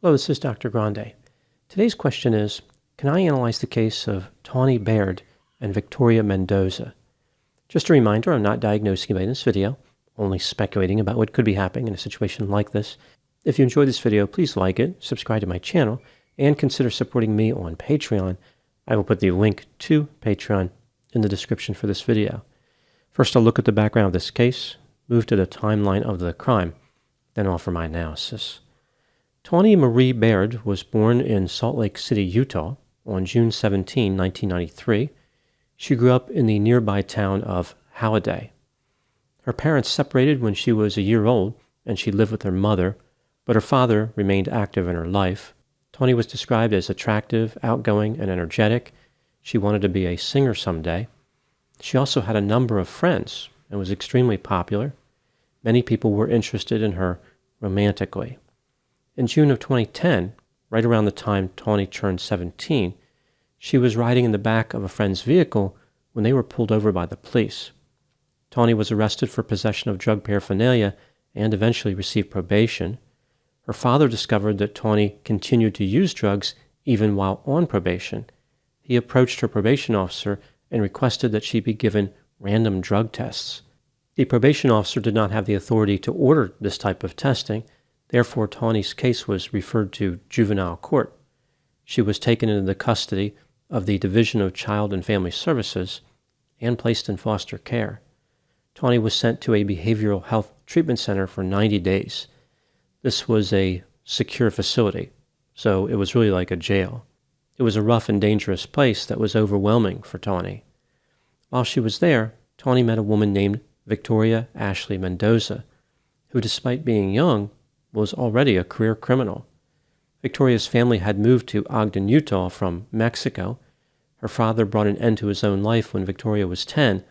Hello, this is Dr. Grande. Today's question is, can I analyze the case of Tawnee Baird and Victoria Mendoza? Just a reminder, I'm not diagnosing anybody in this video, only speculating about what could be happening in a situation like this. If you enjoyed this video, please like it, subscribe to my channel, and consider supporting me on Patreon. I will put the link to Patreon in the description for this video. First, I'll look at the background of this case, move to the timeline of the crime, then offer my analysis. Tawnee Marie Baird was born in Salt Lake City, Utah on June 17, 1993. She grew up in the nearby town of Halliday. Her parents separated when she was a year old, and she lived with her mother, but her father remained active in her life. Tawnee was described as attractive, outgoing, and energetic. She wanted to be a singer someday. She also had a number of friends and was extremely popular. Many people were interested in her romantically. In June of 2010, right around the time Tawnee turned 17, she was riding in the back of a friend's vehicle when they were pulled over by the police. Tawnee was arrested for possession of drug paraphernalia and eventually received probation. Her father discovered that Tawnee continued to use drugs even while on probation. He approached her probation officer and requested that she be given random drug tests. The probation officer did not have the authority to order this type of testing. Therefore, Tawnee's case was referred to juvenile court. She was taken into the custody of the Division of Child and Family Services and placed in foster care. Tawnee was sent to a behavioral health treatment center for 90 days. This was a secure facility, so it was really like a jail. It was a rough and dangerous place that was overwhelming for Tawnee. While she was there, Tawnee met a woman named Victoria Ashley Mendoza, who, despite being young, was already a career criminal. Victoria's family had moved to Ogden, Utah from Mexico. Her father brought an end to his own life when Victoria was 10,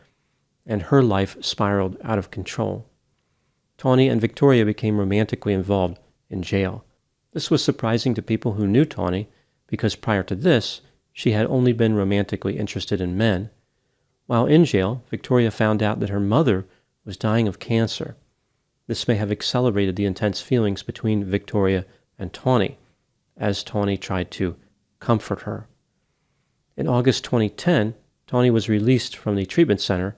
and her life spiraled out of control. Tawnee and Victoria became romantically involved in jail. This was surprising to people who knew Tawnee, because prior to this, she had only been romantically interested in men. While in jail, Victoria found out that her mother was dying of cancer. This may have accelerated the intense feelings between Victoria and Tawnee, as Tawnee tried to comfort her. In August 2010, Tawnee was released from the treatment center,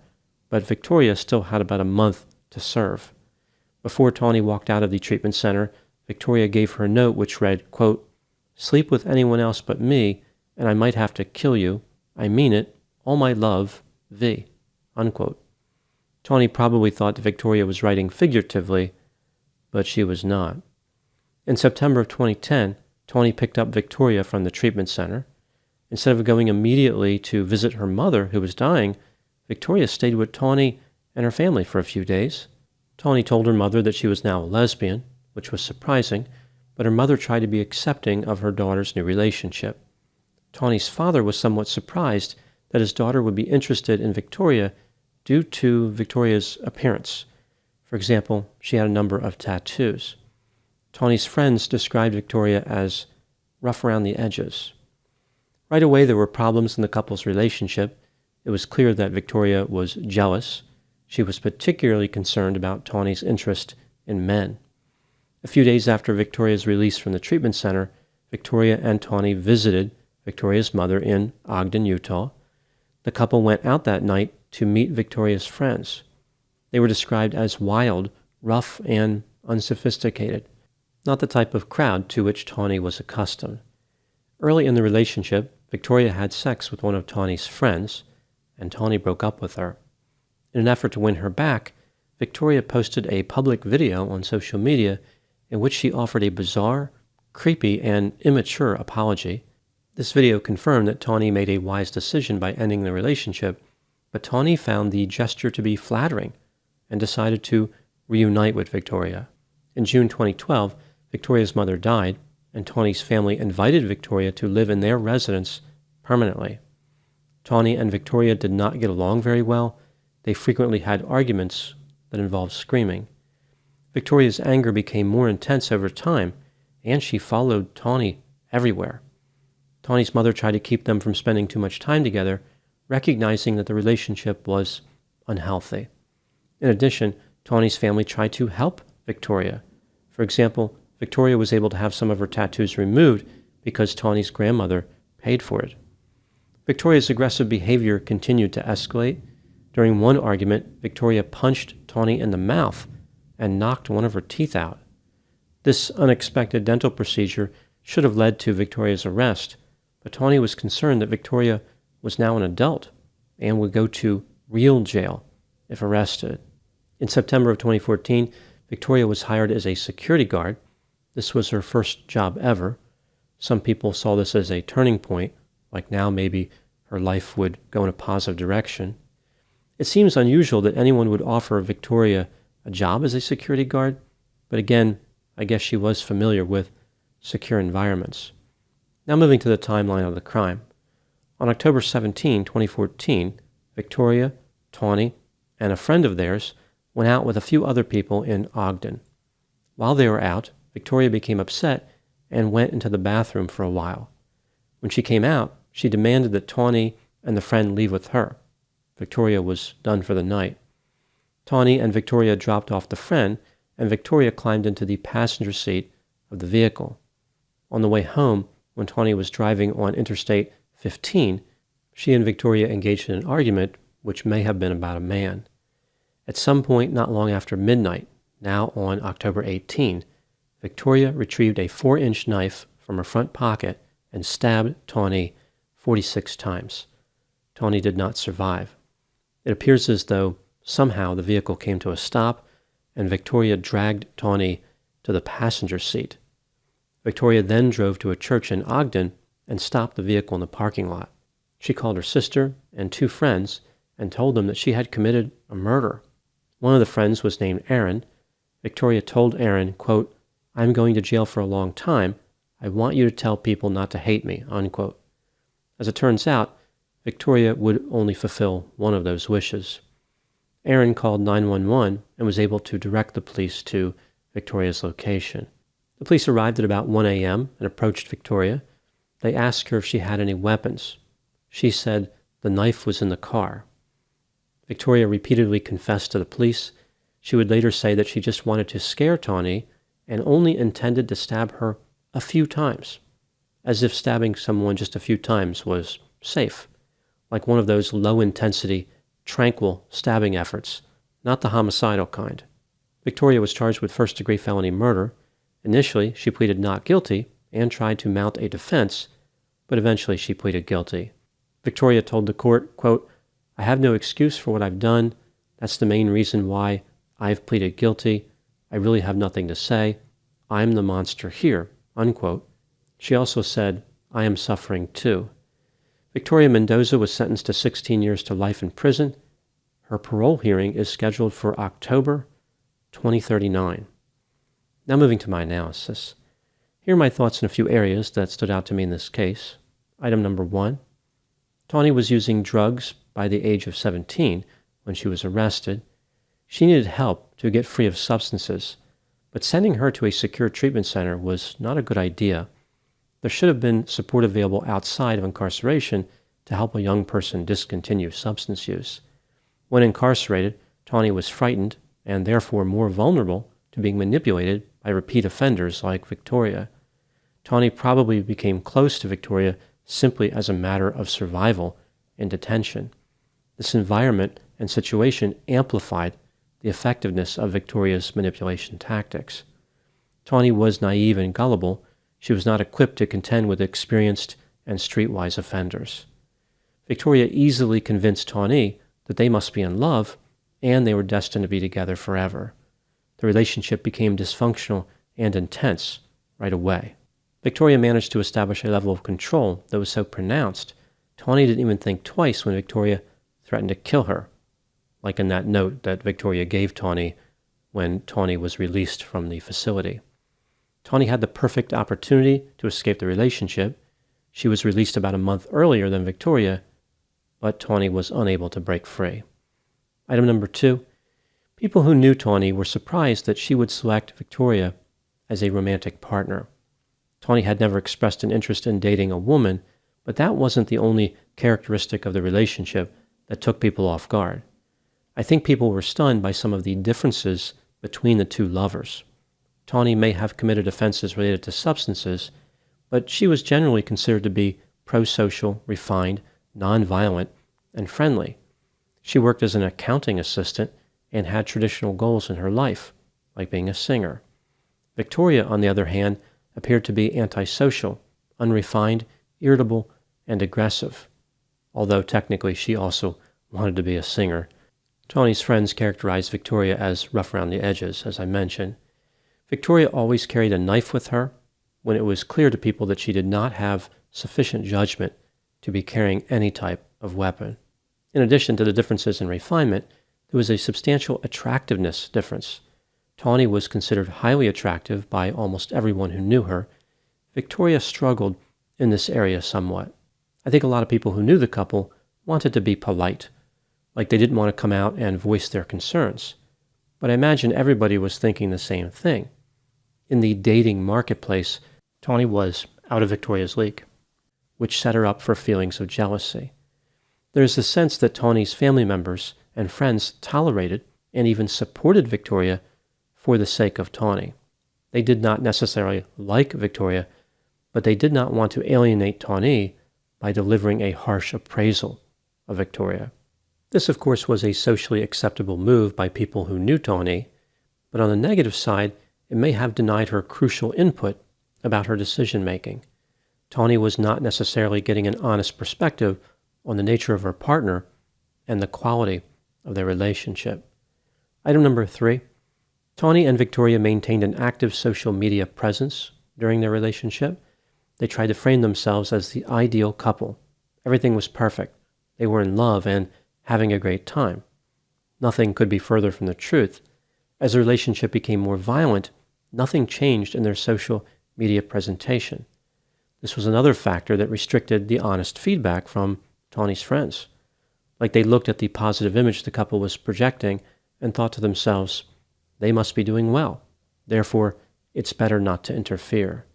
but Victoria still had about a month to serve. Before Tawnee walked out of the treatment center, Victoria gave her a note which read, quote, "Sleep with anyone else but me, and I might have to kill you. I mean it. All my love, V." Unquote. Tawnee probably thought that Victoria was writing figuratively, but she was not. In September of 2010, Tawnee picked up Victoria from the treatment center. Instead of going immediately to visit her mother, who was dying, Victoria stayed with Tawnee and her family for a few days. Tawnee told her mother that she was now a lesbian, which was surprising, but her mother tried to be accepting of her daughter's new relationship. Tawnee's father was somewhat surprised that his daughter would be interested in Victoria due to Victoria's appearance. For example, she had a number of tattoos. Tawnee's friends described Victoria as rough around the edges. Right away, there were problems in the couple's relationship. It was clear that Victoria was jealous. She was particularly concerned about Tawnee's interest in men. A few days after Victoria's release from the treatment center, Victoria and Tawnee visited Victoria's mother in Ogden, Utah. The couple went out that night to meet Victoria's friends. They were described as wild, rough, and unsophisticated, not the type of crowd to which Tawnee was accustomed. Early in the relationship, Victoria had sex with one of Tawnee's friends, and Tawnee broke up with her. In an effort to win her back, Victoria posted a public video on social media in which she offered a bizarre, creepy, and immature apology. This video confirmed that Tawnee made a wise decision by ending the relationship, but Tawnee found the gesture to be flattering and decided to reunite with Victoria. In June 2012, Victoria's mother died, and Tawnee's family invited Victoria to live in their residence permanently. Tawnee and Victoria did not get along very well. They frequently had arguments that involved screaming. Victoria's anger became more intense over time, and she followed Tawnee everywhere. Tawnee's mother tried to keep them from spending too much time together, recognizing that the relationship was unhealthy. In addition, Tawnee's family tried to help Victoria. For example, Victoria was able to have some of her tattoos removed because Tawnee's grandmother paid for it. Victoria's aggressive behavior continued to escalate. During one argument, Victoria punched Tawnee in the mouth and knocked one of her teeth out. This unexpected dental procedure should have led to Victoria's arrest, but Tawnee was concerned that Victoria was now an adult and would go to real jail if arrested. In September of 2014, Victoria was hired as a security guard. This was her first job ever. Some people saw this as a turning point, like now maybe her life would go in a positive direction. It seems unusual that anyone would offer Victoria a job as a security guard, but again, I guess she was familiar with secure environments. Now moving to the timeline of the crime. On October 17, 2014, Victoria, Tawnee, and a friend of theirs went out with a few other people in Ogden. While they were out, Victoria became upset and went into the bathroom for a while. When she came out, she demanded that Tawnee and the friend leave with her. Victoria was done for the night. Tawnee and Victoria dropped off the friend, and Victoria climbed into the passenger seat of the vehicle. On the way home, when Tawnee was driving on Interstate 15, she and Victoria engaged in an argument which may have been about a man. At some point not long after midnight, now on October 18, Victoria retrieved a 4-inch knife from her front pocket and stabbed Tawnee 46 times. Tawnee did not survive. It appears as though somehow the vehicle came to a stop and Victoria dragged Tawnee to the passenger seat. Victoria then drove to a church in Ogden and stopped the vehicle in the parking lot. She called her sister and 2 friends and told them that she had committed a murder. One of the friends was named Aaron. Victoria told Aaron, quote, "I'm going to jail for a long time. I want you to tell people not to hate me," unquote. As it turns out, Victoria would only fulfill one of those wishes. Aaron called 911 and was able to direct the police to Victoria's location. The police arrived at about 1 a.m. and approached Victoria. They asked her if she had any weapons. She said the knife was in the car. Victoria repeatedly confessed to the police. She would later say that she just wanted to scare Tawnee and only intended to stab her a few times, as if stabbing someone just a few times was safe, like one of those low-intensity, tranquil stabbing efforts, not the homicidal kind. Victoria was charged with first-degree felony murder. Initially, she pleaded not guilty and tried to mount a defense, but eventually she pleaded guilty. Victoria told the court, quote, "I have no excuse for what I've done. That's the main reason why I've pleaded guilty. I really have nothing to say. I'm the monster here," unquote. She also said, "I am suffering too." Victoria Mendoza was sentenced to 16 years to life in prison. Her parole hearing is scheduled for October 2039. Now moving to my analysis. Here are my thoughts in a few areas that stood out to me in this case. Item number 1. Tawnee was using drugs by the age of 17 when she was arrested. She needed help to get free of substances, but sending her to a secure treatment center was not a good idea. There should have been support available outside of incarceration to help a young person discontinue substance use. When incarcerated, Tawnee was frightened and therefore more vulnerable to being manipulated by repeat offenders like Victoria. Tawnee probably became close to Victoria simply as a matter of survival in detention. This environment and situation amplified the effectiveness of Victoria's manipulation tactics. Tawnee was naive and gullible. She was not equipped to contend with experienced and streetwise offenders. Victoria easily convinced Tawnee that they must be in love and they were destined to be together forever. The relationship became dysfunctional and intense right away. Victoria managed to establish a level of control that was so pronounced, Tawnee didn't even think twice when Victoria threatened to kill her, like in that note that Victoria gave Tawnee when Tawnee was released from the facility. Tawnee had the perfect opportunity to escape the relationship. She was released about a month earlier than Victoria, but Tawnee was unable to break free. Item number 2. People who knew Tawnee were surprised that she would select Victoria as a romantic partner. Tawnee had never expressed an interest in dating a woman, but that wasn't the only characteristic of the relationship that took people off guard. I think people were stunned by some of the differences between the two lovers. Tawnee may have committed offenses related to substances, but she was generally considered to be pro-social, refined, nonviolent, and friendly. She worked as an accounting assistant and had traditional goals in her life, like being a singer. Victoria, on the other hand, appeared to be antisocial, unrefined, irritable, and aggressive, although technically she also wanted to be a singer. Tawnee's friends characterized Victoria as rough around the edges, as I mentioned. Victoria always carried a knife with her when it was clear to people that she did not have sufficient judgment to be carrying any type of weapon. In addition to the differences in refinement, there was a substantial attractiveness difference. Tawnee was considered highly attractive by almost everyone who knew her. Victoria struggled in this area somewhat. I think a lot of people who knew the couple wanted to be polite, like they didn't want to come out and voice their concerns. But I imagine everybody was thinking the same thing. In the dating marketplace, Tawnee was out of Victoria's league, which set her up for feelings of jealousy. There is the sense that Tawnee's family members and friends tolerated and even supported Victoria for the sake of Tawnee. They did not necessarily like Victoria, but they did not want to alienate Tawnee by delivering a harsh appraisal of Victoria. This, of course, was a socially acceptable move by people who knew Tawnee, but on the negative side, it may have denied her crucial input about her decision-making. Tawnee was not necessarily getting an honest perspective on the nature of her partner and the quality of their relationship. Item number 3, Tawnee and Victoria maintained an active social media presence during their relationship. They tried to frame themselves as the ideal couple. Everything was perfect. They were in love and having a great time. Nothing could be further from the truth. As the relationship became more violent, nothing changed in their social media presentation. This was another factor that restricted the honest feedback from Tawnee's friends. Like they looked at the positive image the couple was projecting and thought to themselves, they must be doing well. Therefore, it's better not to interfere.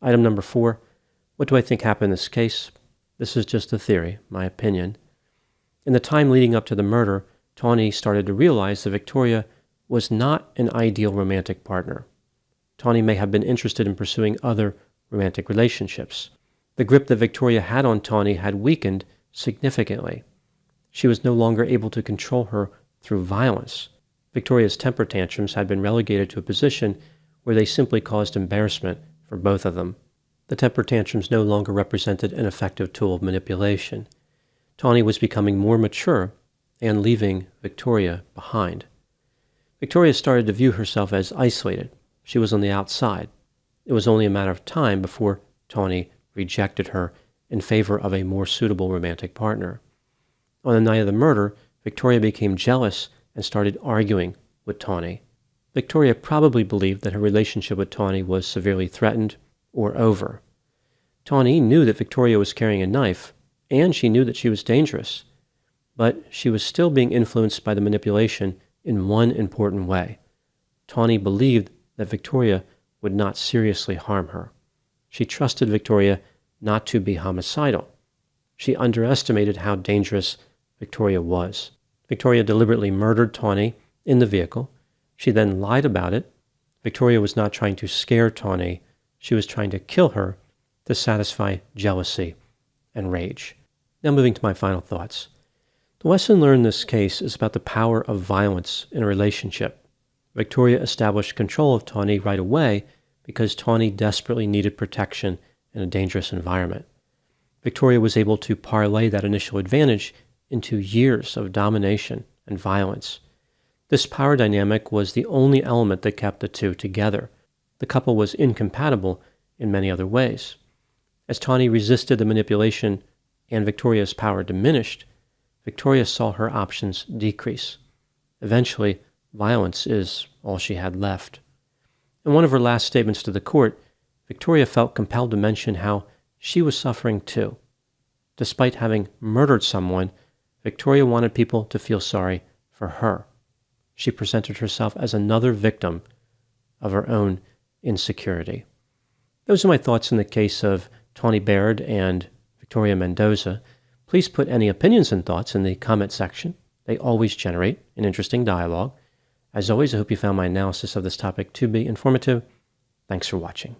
Item number 4, what do I think happened in this case? This is just a theory, my opinion. In the time leading up to the murder, Tawnee started to realize that Victoria was not an ideal romantic partner. Tawnee may have been interested in pursuing other romantic relationships. The grip that Victoria had on Tawnee had weakened significantly. She was no longer able to control her through violence. Victoria's temper tantrums had been relegated to a position where they simply caused embarrassment for both of them. The temper tantrums no longer represented an effective tool of manipulation. Tawnee was becoming more mature and leaving Victoria behind. Victoria started to view herself as isolated. She was on the outside. It was only a matter of time before Tawnee rejected her in favor of a more suitable romantic partner. On the night of the murder, Victoria became jealous and started arguing with Tawnee. Victoria probably believed that her relationship with Tawnee was severely threatened or over. Tawnee knew that Victoria was carrying a knife, and she knew that she was dangerous, but she was still being influenced by the manipulation in one important way. Tawnee believed that Victoria would not seriously harm her. She trusted Victoria not to be homicidal. She underestimated how dangerous Victoria was. Victoria deliberately murdered Tawnee in the vehicle. She then lied about it. Victoria was not trying to scare Tawnee. She was trying to kill her to satisfy jealousy and rage. Now moving to my final thoughts. The lesson learned in this case is about the power of violence in a relationship. Victoria established control of Tawnee right away because Tawnee desperately needed protection in a dangerous environment. Victoria was able to parlay that initial advantage into years of domination and violence. This power dynamic was the only element that kept the two together. The couple was incompatible in many other ways. As Tawnee resisted the manipulation and Victoria's power diminished, Victoria saw her options decrease. Eventually, violence is all she had left. In one of her last statements to the court, Victoria felt compelled to mention how she was suffering too. Despite having murdered someone, Victoria wanted people to feel sorry for her. She presented herself as another victim of her own insecurity. Those are my thoughts in the case of Tawnee Baird and Victoria Mendoza. Please put any opinions and thoughts in the comment section. They always generate an interesting dialogue. As always, I hope you found my analysis of this topic to be informative. Thanks for watching.